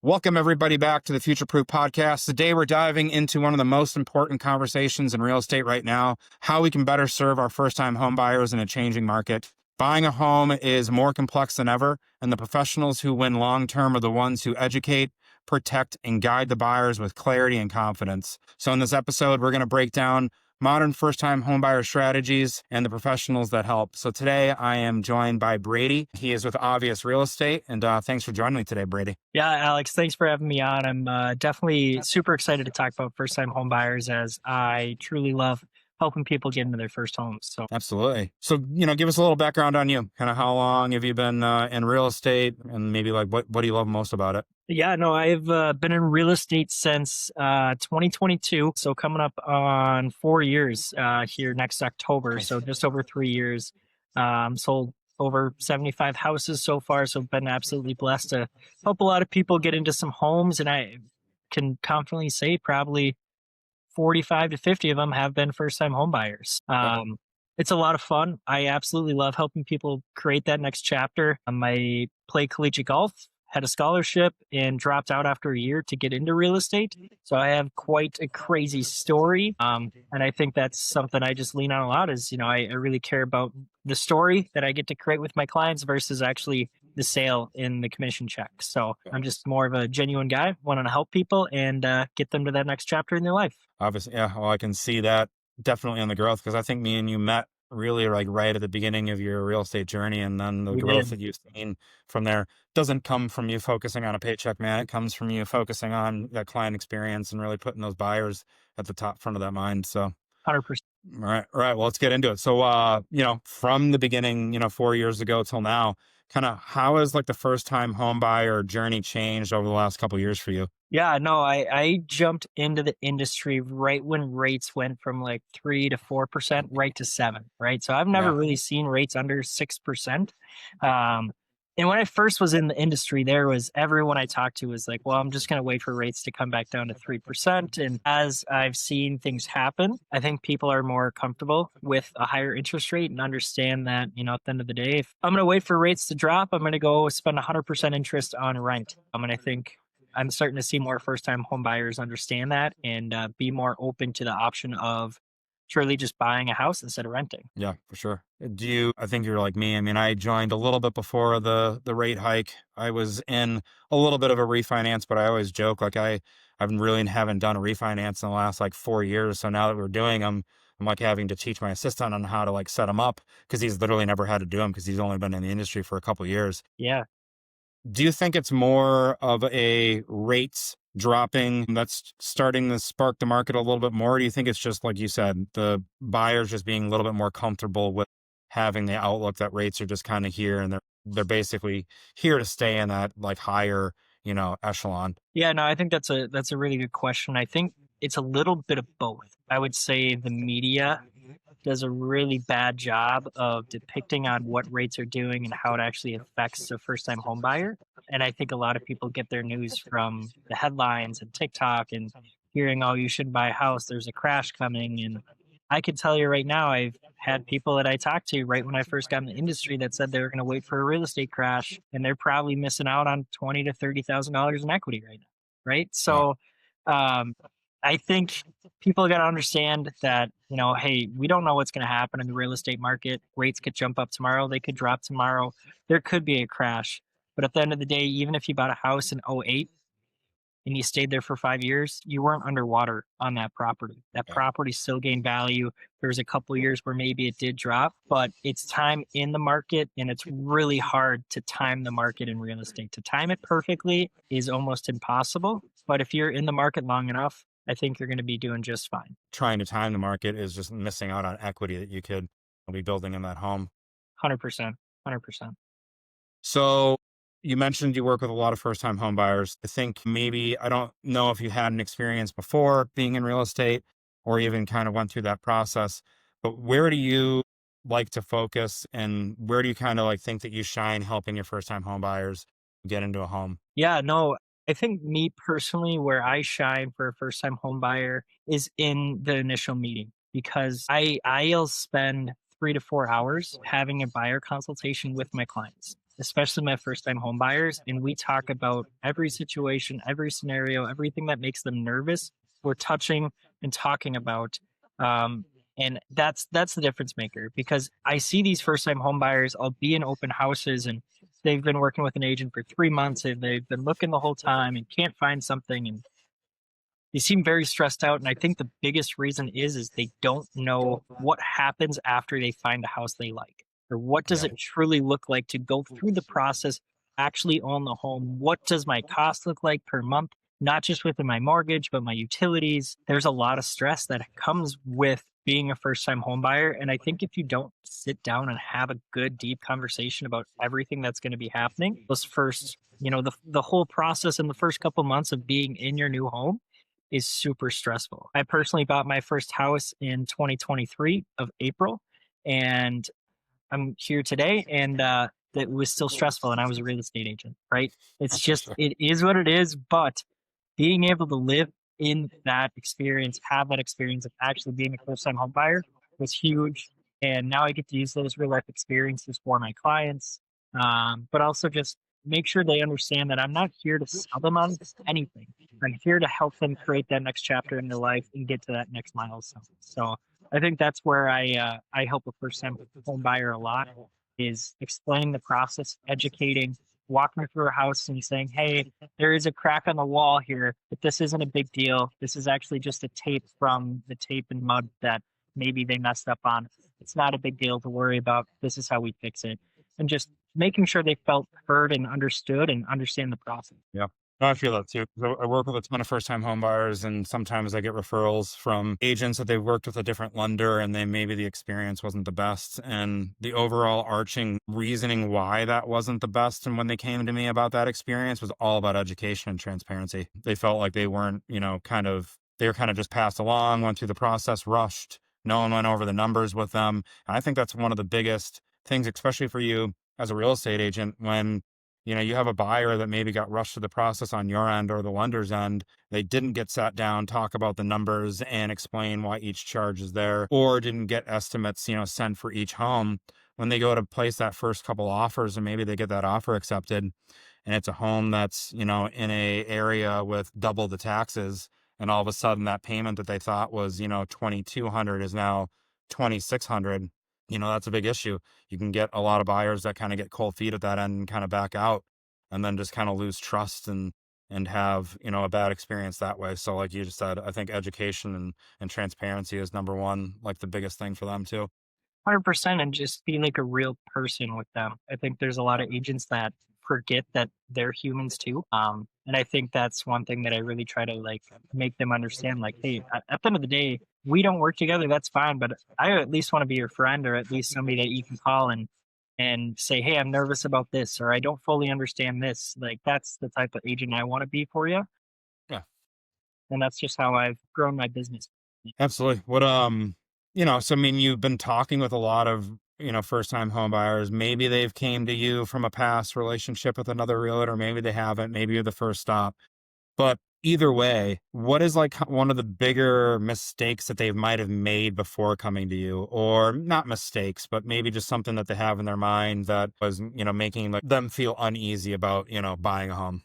Welcome, everybody, back to the Future Proof Podcast. Today, we're diving into one of the most important conversations in real estate right now, how we can better serve our first-time home buyers in a changing market. Buying a home is more complex than ever, and the professionals who win long-term are the ones who educate, protect, and guide the buyers with clarity and confidence. So in this episode, we're going to break down modern first-time homebuyer strategies and the professionals that help. So today I am joined by Brady. He is with Obvious Real Estate, and thanks for joining me today, Brady. Yeah, Alex, thanks for having me on. I'm definitely super excited to talk about first-time home buyers as I truly love helping people get into their first homes. So Absolutely. So, give us a little background on you. Kind of how long have you been in real estate, and maybe like what do you love most about it? yeah, no, I've been in real estate since 2022. So coming up on 4 years here next October. Nice. So just over 3 years. Sold over 75 houses so far. So been absolutely blessed to help a lot of people get into some homes. And I can confidently say probably 45 to 50 of them have been first-time home buyers. It's a lot of fun. I absolutely love helping people create that next chapter. I play collegiate golf, had a scholarship, and dropped out after a year to get into real estate. So I have quite a crazy story. And I think that's something I just lean on a lot is, I really care about the story that I get to create with my clients versus actually the sale in the commission check. So I'm just more of a genuine guy, wanting to help people and get them to that next chapter in their life. Obviously, yeah. Well, I can see that definitely on the growth, because I think me and you met really like right at the beginning of your real estate journey, and then the We growth did. that you've seen from there doesn't come from you focusing on a paycheck, man. It comes from you focusing on that client experience and really putting those buyers at the top front of that mind. So 100%. all right. Well, let's get into it. So, from the beginning, 4 years ago till now, kind of how has like the first time home buyer journey changed over the last couple of years for you? Yeah, no, I jumped into the industry right when rates went from like 3 to 4% right to 7, right? So I've never Yeah. really seen rates under 6%. Um, and when I first was in the industry, there was everyone I talked to was like, well, I'm just going to wait for rates to come back down to 3%. And as I've seen things happen, I think people are more comfortable with a higher interest rate and understand that, at the end of the day, if I'm going to wait for rates to drop, I'm going to go spend 100% interest on rent. I think I'm starting to see more first-time home buyers understand that and be more open to the option of truly just buying a house instead of renting. Yeah, for sure. I think you're like me. I mean, I joined a little bit before the rate hike. I was in a little bit of a refinance, but I always joke like I've really haven't done a refinance in the last like 4 years. So now that we're doing them, I'm like having to teach my assistant on how to like set them up, because he's literally never had to do them because he's only been in the industry for a couple of years. Yeah. Do you think it's more of a rates dropping that's starting to spark the market a little bit more? Or do you think it's just, like you said, the buyers just being a little bit more comfortable with having the outlook that rates are just kind of here, and they're basically here to stay in that like higher, echelon? Yeah, no, I think that's a really good question. I think it's a little bit of both. I would say the media does a really bad job of depicting on what rates are doing and how it actually affects a first time home buyer. And I think a lot of people get their news from the headlines and TikTok and hearing, oh, you should buy a house, there's a crash coming. And I can tell you right now, I've had people that I talked to right when I first got in the industry that said they were going to wait for a real estate crash, and they're probably missing out on $20,000 to $30,000 in equity right now. Right. Yeah. So um, I think people got to understand that, hey, we don't know what's going to happen in the real estate market. Rates could jump up tomorrow. They could drop tomorrow. There could be a crash. But at the end of the day, even if you bought a house in '08 and you stayed there for 5 years, you weren't underwater on that property. That Yeah. property still gained value. There's a couple of years where maybe it did drop, but it's time in the market, and it's really hard to time the market in real estate. To time it perfectly is almost impossible. But if you're in the market long enough, I think you're going to be doing just fine. Trying to time the market is just missing out on equity that you could be building in that home. 100%. 100%. So you mentioned you work with a lot of first time home buyers. I think maybe, I don't know if you had an experience before being in real estate or even kind of went through that process, but where do you like to focus, and where do you kind of like think that you shine helping your first time home buyers get into a home? Yeah, no, I think me personally, where I shine for a first time home buyer is in the initial meeting because I'll spend 3 to 4 hours having a buyer consultation with my clients. especially my first time home buyers, and we talk about every situation, every scenario, everything that makes them nervous. We're touching and talking about. Um, and that's the difference maker, because I see these first time home buyers, I'll be in open houses and they've been working with an agent for 3 months and they've been looking the whole time and can't find something, and they seem very stressed out. And I think the biggest reason is they don't know what happens after they find a house they like, or what does Yeah. it truly look like to go through the process, actually own the home. What does my cost look like per month? Not just within my mortgage, but my utilities. There's a lot of stress that comes with being a first time home buyer. And I think if you don't sit down and have a good, deep conversation about everything that's going to be happening, those first, the whole process in the first couple months of being in your new home is super stressful. I personally bought my first house in 2023 of April, and I'm here today, and it was still stressful, and I was a real estate agent, right? It's just, Sure. it is what it is, but being able to live in that experience, have that experience of actually being a first time home buyer was huge. And now I get to use those real life experiences for my clients, but also just make sure they understand that I'm not here to sell them on anything. I'm here to help them create that next chapter in their life and get to that next milestone. So I think that's where I help a first time home buyer a lot, is explaining the process, educating, walking through a house and saying, hey, there is a crack on the wall here, but this isn't a big deal. This is actually just a tape from the tape and mud that maybe they messed up on. It's not a big deal to worry about. This is how we fix it. And just making sure they felt heard and understood and understand the process. Yeah. No, I feel that too. 'Cause I work with a ton of first time home buyers, and sometimes I get referrals from agents that they've worked with a different lender and they maybe the experience wasn't the best. And the overall arching reasoning why that wasn't the best, and when they came to me about that experience, was all about education and transparency. They felt like they weren't, they were kind of just passed along, went through the process, rushed. No one went over the numbers with them. And I think that's one of the biggest things, especially for you as a real estate agent, when you have a buyer that maybe got rushed through the process on your end or the lender's end. They didn't get sat down, talk about the numbers and explain why each charge is there, or didn't get estimates, sent for each home. When they go to place that first couple offers and maybe they get that offer accepted, and it's a home that's, in a area with double the taxes, and all of a sudden that payment that they thought was, 2,200 is now 2,600. That's a big issue. You can get a lot of buyers that kind of get cold feet at that end and kind of back out, and then just kind of lose trust and have, a bad experience that way. So like you just said, I think education and transparency is number one, like the biggest thing for them too. 100%, and just be like a real person with them. I think there's a lot of agents that forget that they're humans too. And I think that's one thing that I really try to like make them understand. Like, hey, at the end of the day, we don't work together. That's fine, but I at least want to be your friend, or at least somebody that you can call and say, hey, I'm nervous about this, or I don't fully understand this. Like, that's the type of agent I want to be for you, Yeah. and that's just how I've grown my business. Absolutely. So I mean, you've been talking with a lot of, first time home buyers. Maybe they've came to you from a past relationship with another realtor. Maybe they haven't. Maybe you're the first stop. But either way, what is like one of the bigger mistakes that they might have made before coming to you? Or not mistakes, but maybe just something that they have in their mind that was, making like them feel uneasy about, buying a home.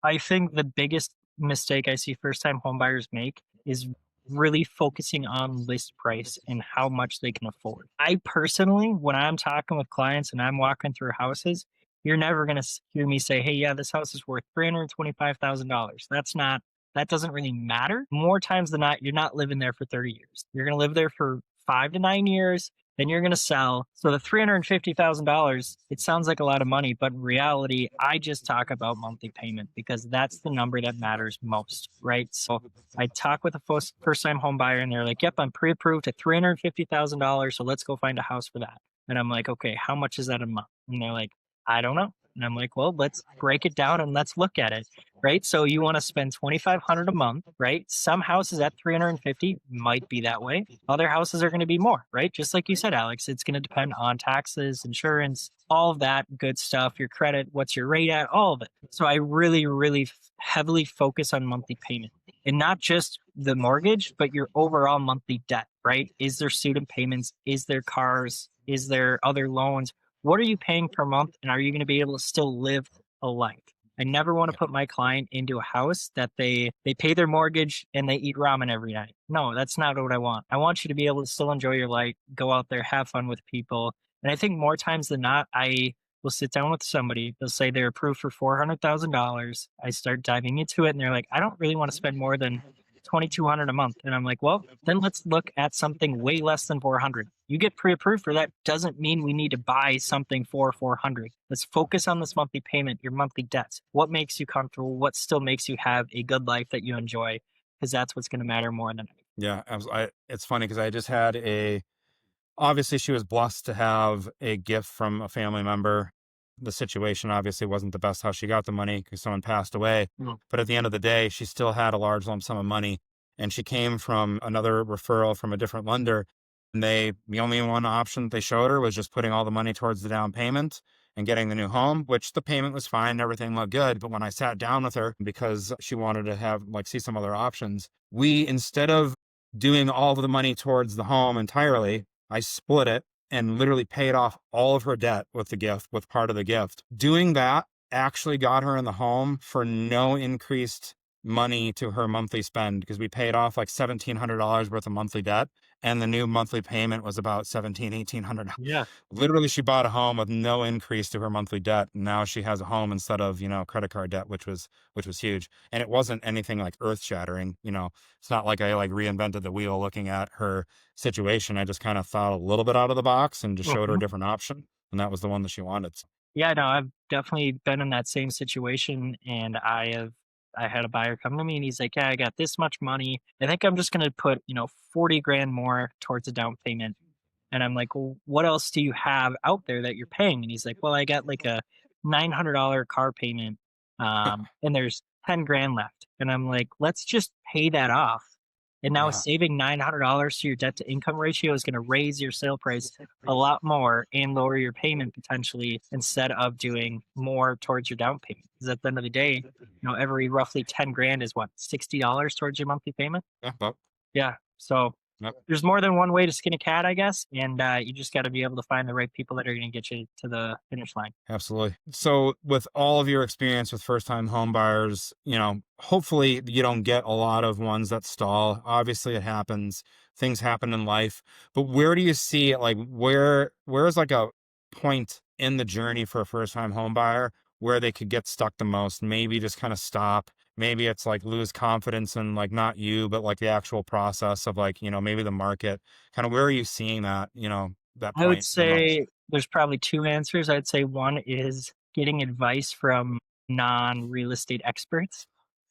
I think the biggest mistake I see first time homebuyers make is really focusing on list price and how much they can afford. I personally, when I'm talking with clients and I'm walking through houses, you're never going to hear me say, hey, yeah, this house is worth $325,000. That doesn't really matter. More times than not, you're not living there for 30 years. You're going to live there for 5 to 9 years, then you're going to sell. So the $350,000, it sounds like a lot of money, but in reality, I just talk about monthly payment because that's the number that matters most, right? So I talk with a first time home buyer and they're like, yep, I'm pre-approved at $350,000. So let's go find a house for that. And I'm like, okay, how much is that a month? And they're like, I don't know. And I'm like, well, let's break it down and let's look at it, right? So you want to spend 2,500 a month, right? Some houses at 350 might be that way. Other houses are going to be more, right? Just like you said, Alex, it's going to depend on taxes, insurance, all of that good stuff, your credit, what's your rate at, all of it. So I really, really heavily focus on monthly payment, and not just the mortgage, but your overall monthly debt, right? Is there student payments? Is there cars? Is there other loans? what are you paying per month, and are you going to be able to still live a life? I never want to Yeah. put my client into a house that they pay their mortgage and they eat ramen every night. No, that's not what I want. I want you to be able to still enjoy your life, go out there, have fun with people. And I think more times than not, I will sit down with somebody. They'll say they're approved for $400,000. I start diving into it, and they're like, I don't really want to spend more than 2,200 a month. And I'm like, well, then let's look at something way less than 400. You get pre-approved for that doesn't mean we need to buy something for 400. Let's focus on this monthly payment, your monthly debts. What makes you comfortable? What still makes you have a good life that you enjoy? Because that's what's going to matter more than. Yeah. It's funny because I just had obviously she was blessed to have a gift from a family member. The situation obviously wasn't the best how she got the money because someone passed away. Mm. But at the end of the day, she still had a large lump sum of money. And she came from another referral from a different lender. And the only one option they showed her was just putting all the money towards the down payment and getting the new home, which the payment was fine. Everything looked good. But when I sat down with her because she wanted to have, like, see some other options, instead of doing all of the money towards the home entirely, I split it and literally paid off all of her debt with the gift, with part of the gift. Doing that actually got her in the home for no increased money to her monthly spend because we paid off like $1,700 worth of monthly debt. And the new monthly payment was about $1,800. Yeah. Literally, she bought a home with no increase to her monthly debt. And now she has a home instead of, credit card debt, which was huge. And it wasn't anything like earth shattering. It's not like I like reinvented the wheel looking at her situation. I just kind of thought a little bit out of the box and just showed her a Mhm. different option. And that was the one that she wanted. So, Yeah, no, I've definitely been in that same situation, and I had a buyer come to me and he's like, "Yeah, I got this much money. I think I'm just gonna put, 40 grand more towards a down payment." And I'm like, "Well, what else do you have out there that you're paying?" And he's like, "Well, I got like a $900 car payment, and there's 10 grand left." And I'm like, "Let's just pay that off." And now yeah. saving $900 to your debt to income ratio is going to raise your sale price a lot more and lower your payment potentially instead of doing more towards your down payment. Because at the end of the day, every roughly 10 grand is what, $60 towards your monthly payment? Yeah. But, Yeah. So yep. there's more than one way to skin a cat, I guess. And you just got to be able to find the right people that are going to get you to the finish line. Absolutely. So, with all of your experience with first time home buyers, hopefully you don't get a lot of ones that stall. Obviously, it happens. Things happen in life. But where do you see it? Like, where's like a point in the journey for a first time home buyer where they could get stuck the most? Maybe just kind of stop. Maybe it's like lose confidence in, like, not you, but like the actual process of, like, maybe the market. Kind of where are you seeing that I would point the most? say there's probably two answers. I'd say one is getting advice from non real estate experts.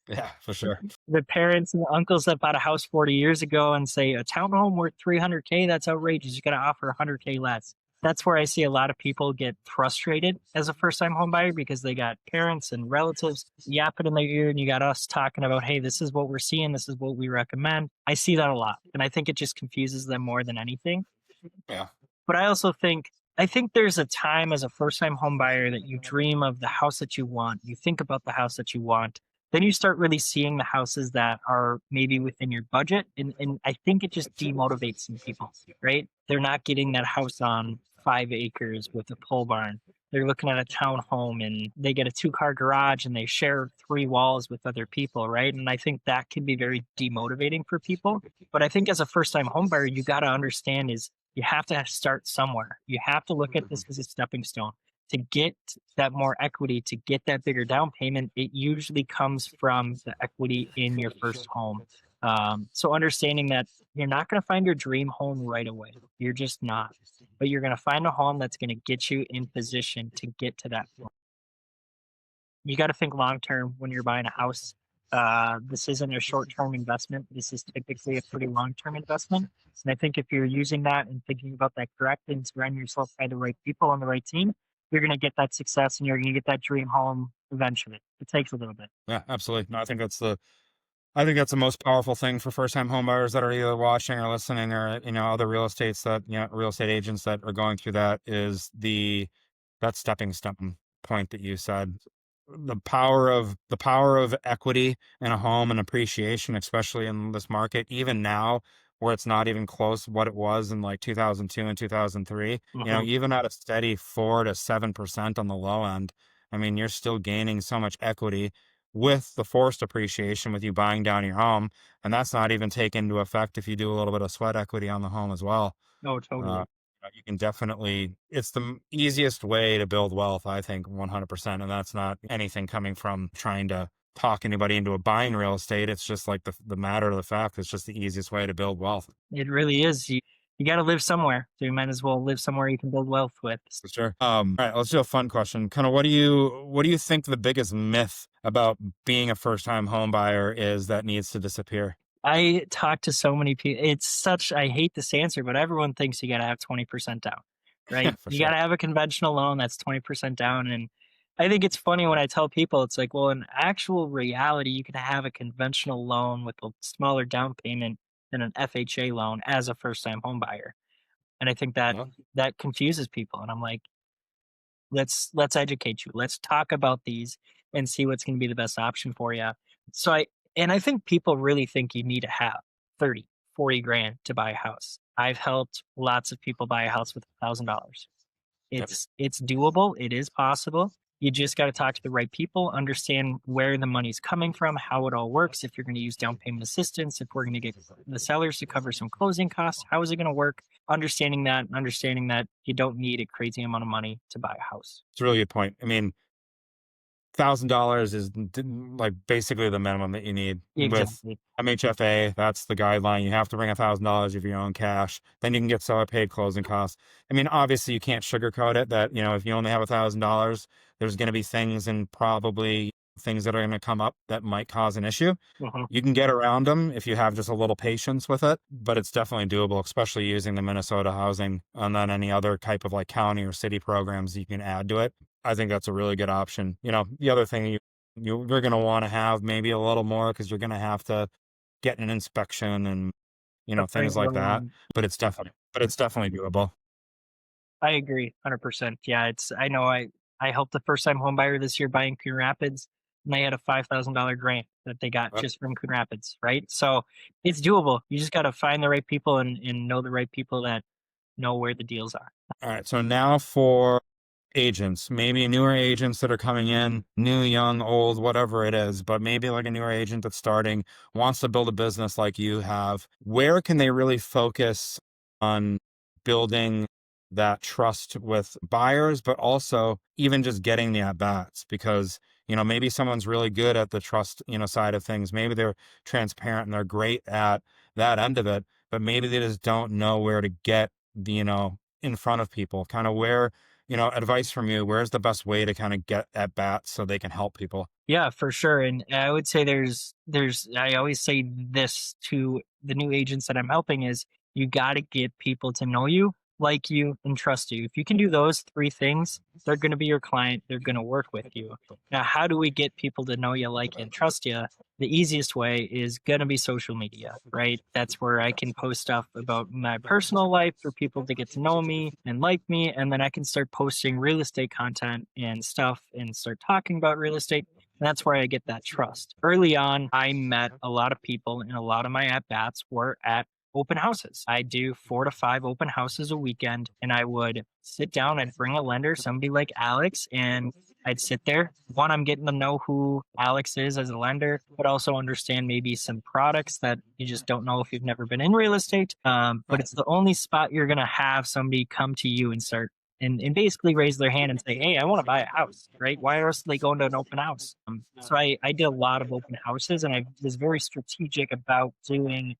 Yeah, for sure. The parents and the uncles that bought a house 40 years ago and say a townhome worth 300K, that's outrageous. You got to offer 100K less. That's where I see a lot of people get frustrated as a first time home buyer because they got parents and relatives yapping in their ear, and you got us talking about, hey, this is what we're seeing, this is what we recommend. I see that a lot, and I think it just confuses them more than anything. Yeah. But I think there's a time as a first time home buyer that you dream of the house that you want. You think about the house that you want. Then you start really seeing the houses that are maybe within your budget. And I think it just demotivates some people, right? They're not getting that house on 5 acres with a pole barn. They're looking at a townhome and they get a two-car garage and they share 3 walls with other people, right? And I think that can be very demotivating for people. But I think as a first time home buyer, you got to understand is you have to start somewhere. You have to look at this as a stepping stone. To get that more equity, to get that bigger down payment, it usually comes from the equity in your first home. So understanding that you're not going to find your dream home right away. You're just not. But you're going to find a home that's going to get you in position to get to that point. You got to think long term when you're buying a house. This isn't a short term investment. This is typically a pretty long term investment. And I think if you're using that and thinking about that correct and surrounding yourself by the right people on the right team, you're going to get that success and you're going to get that dream home eventually. It takes a little bit. Yeah, absolutely. No, I think that's the most powerful thing for first time home buyers that are either watching or listening, or, other real estate agents that are going through that, is that stepping stone point that you said. The power of equity in a home and appreciation, especially in this market, even now where it's not even close what it was in like 2002 and 2003. Hmm. Even at a steady 4 to 7% on the low end, I mean, you're still gaining so much equity with the forced appreciation with you buying down your home. And that's not even taken into effect if you do a little bit of sweat equity on the home as well. Oh, Uh, totally. you can definitely, it's the easiest way to build wealth, I think, 100%. And that's not anything coming from trying to talk anybody into a buying real estate. It's just like the matter of the fact, it's just the easiest way to build wealth. It really is. You got to live somewhere. So you might as well live somewhere you can build wealth with. For sure. All right, let's do a fun question. Kind of what do you think the biggest myth about being a first time home buyer is that needs to disappear? I talk to so many people. I hate this answer, but everyone thinks you got to have 20% down, right? For You got sure. to have a conventional loan that's 20% down. And I think it's funny when I tell people, it's like, well, in actual reality, you can have a conventional loan with a smaller down payment than an FHA loan as a first time home buyer. And I think that Yeah. that confuses people. And I'm like, let's educate you. Let's talk about these and see what's going to be the best option for you. So I think people really think you need to have 30, 40 grand to buy a house. I've helped lots of people buy a house with $1,000. Yep. It's doable. It is possible. You just got to talk to the right people, understand where the money's coming from, how it all works. If you're going to use down payment assistance, if we're going to get the sellers to cover some closing costs, how is it going to work? Understanding that you don't need a crazy amount of money to buy a house. It's a really good point. I mean, $1,000 is like basically the minimum that you need with Exactly. MHFA. That's the guideline. You have to bring $1,000 of your own cash. Then you can get seller paid closing costs. I mean, obviously you can't sugarcoat it that, if you only have $1,000, there's going to be things and probably things that are going to come up that might cause an issue. Mhm. You can get around them if you have just a little patience with it, but it's definitely doable, especially using the Minnesota housing and then any other type of like county or city programs you can add to it. I think that's a really good option. The other thing you're going to want to have maybe a little more because you're going to have to get an inspection and A frame things like that. loan. But it's definitely doable. I agree, 100%. Yeah, I helped a first time home buyer this year buying Coon Rapids, and they had a $5,000 grant that they got Uh, just from Coon Rapids, right? So it's doable. You just got to find the right people and know the right people that know where the deals are. All right. So now for agents, maybe newer agents that are coming in, new, young, old, whatever it is, but maybe like a newer agent that's starting, wants to build a business like you have. Where can they really focus on building that trust with buyers, but also even just getting the at bats? Because, maybe someone's really good at the trust, side of things. Maybe they're transparent and they're great at that end of it, but maybe they just don't know where to get the, in front of people, kind of where advice from you. Where's the best way to kind of get at bats so they can help people? Yeah, for sure. And I would say I always say this to the new agents that I'm helping is you got to get people to know you, like you, and trust you. If you can do those three things, they're going to be your client. They're going to work with you. Now, how do we get people to know you, like you, and trust you? The easiest way is going to be social media, right? That's where I can post stuff about my personal life for people to get to know me and like me. And then I can start posting real estate content and stuff and start talking about real estate, and that's where I get that trust. Early on, I met a lot of people, and a lot of my at bats were at open houses. I do 4 to 5 open houses a weekend, and I would sit down and bring a lender, somebody like Alex, and I'd sit there. One, I'm getting to know who Alex is as a lender, but also understand maybe some products that you just don't know if you've never been in real estate. But it's the only spot you're going to have somebody come to you and start and basically raise their hand and say, hey, I want to buy a house, right? Why else are they going to an open house? So I did a lot of open houses, and I was very strategic about doing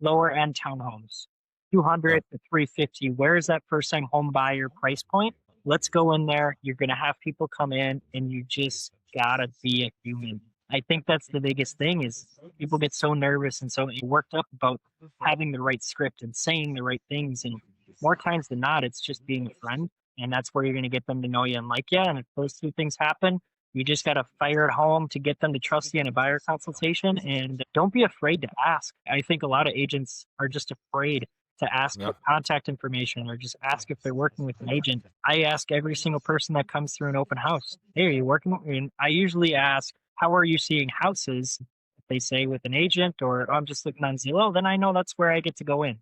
lower end townhomes, Yeah. 200 to 350. Where is that first time home buyer price point? Let's go in there. You're going to have people come in, and you just got to be a human. I think that's the biggest thing is people get so nervous and so worked up about having the right script and saying the right things. And more times than not, it's just being a friend. And that's where you're going to get them to know you and like you. And if those two things happen, you just got to fire it home to get them to trust you in a buyer consultation, and don't be afraid to ask. I think a lot of agents are just afraid to ask Yeah. for contact information or just ask if they're working with an agent. I ask every single person that comes through an open house, hey, are you working? And I usually ask, how are you seeing houses? they say with an agent, or I'm just looking on Zillow, then I know that's where I get to go in.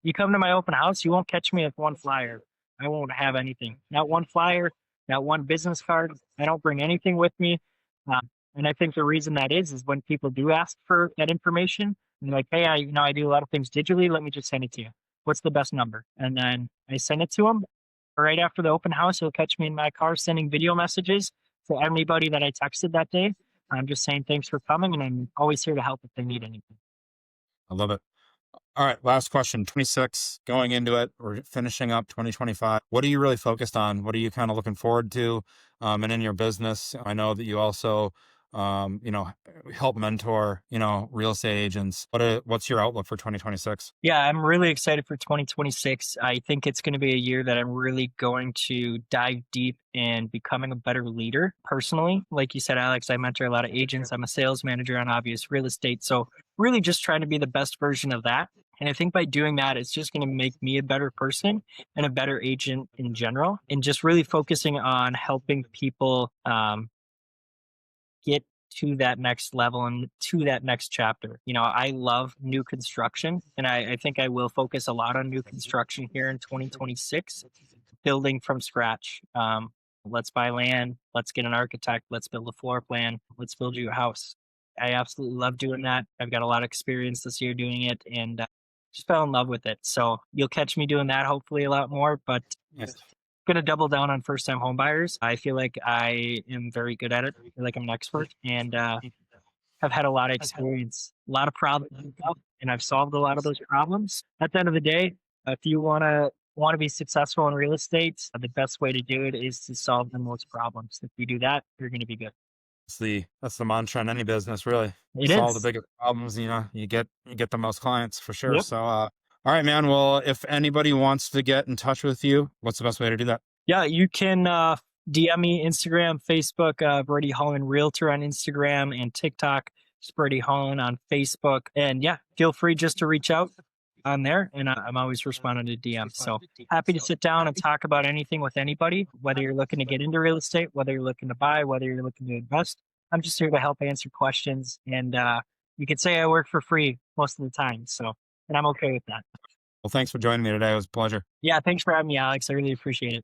You come to my open house, you won't catch me with one flyer. I won't have anything. Not one flyer, not one business card. I don't bring anything with me. And I think the reason that is when people do ask for that information, and they're like, hey, I do a lot of things digitally. Let me just send it to you. What's the best number? And then I send it to them. Right after the open house, he'll catch me in my car sending video messages to anybody that I texted that day. I'm just saying thanks for coming, and I'm always here to help if they need anything. I love it. All right, last question. 26, going into it, we're finishing up 2025. What are you really focused on? What are you kind of looking forward to? And in your business, I know that you also, help mentor, real estate agents. What's your outlook for 2026? Yeah, I'm really excited for 2026. I think it's going to be a year that I'm really going to dive deep in becoming a better leader personally. Like you said, Alex, I mentor a lot of agents. I'm a sales manager on obvious real estate. So really just trying to be the best version of that. And I think by doing that, it's just going to make me a better person and a better agent in general. And just really focusing on helping people get to that next level and to that next chapter. I love new construction, and I think I will focus a lot on new construction here in 2026, building from scratch. Let's buy land, let's get an architect, let's build a floor plan, let's build you a house. I absolutely love doing that. I've got a lot of experience this year doing it, and just fell in love with it. So you'll catch me doing that hopefully a lot more, but Yes. going to double down on first time home buyers. I feel like I am very good at it. I feel like I'm an expert, and have had a lot of experience, a lot of problems, and I've solved a lot of those problems. At the end of the day, if you want to be successful in real estate, the best way to do it is to solve the most problems. If you do that, you're going to be good. That's the mantra in any business, really. It Solve the is. biggest problems, you get the most clients for sure. Yep. So, all right, man. Well, if anybody wants to get in touch with you, what's the best way to do that? Yeah, you can DM me Instagram, Facebook, Brady Holland Realtor on Instagram and TikTok. It's Brady Holland on Facebook. And yeah, feel free just to reach out on there. And I'm always responding to DMs. So happy to sit down and talk about anything with anybody, whether you're looking to get into real estate, whether you're looking to buy, whether you're looking to invest. I'm just here to help answer questions. And you could say I work for free most of the time. And I'm okay with that. Well, thanks for joining me today. It was a pleasure. Yeah, thanks for having me, Alex. I really appreciate it.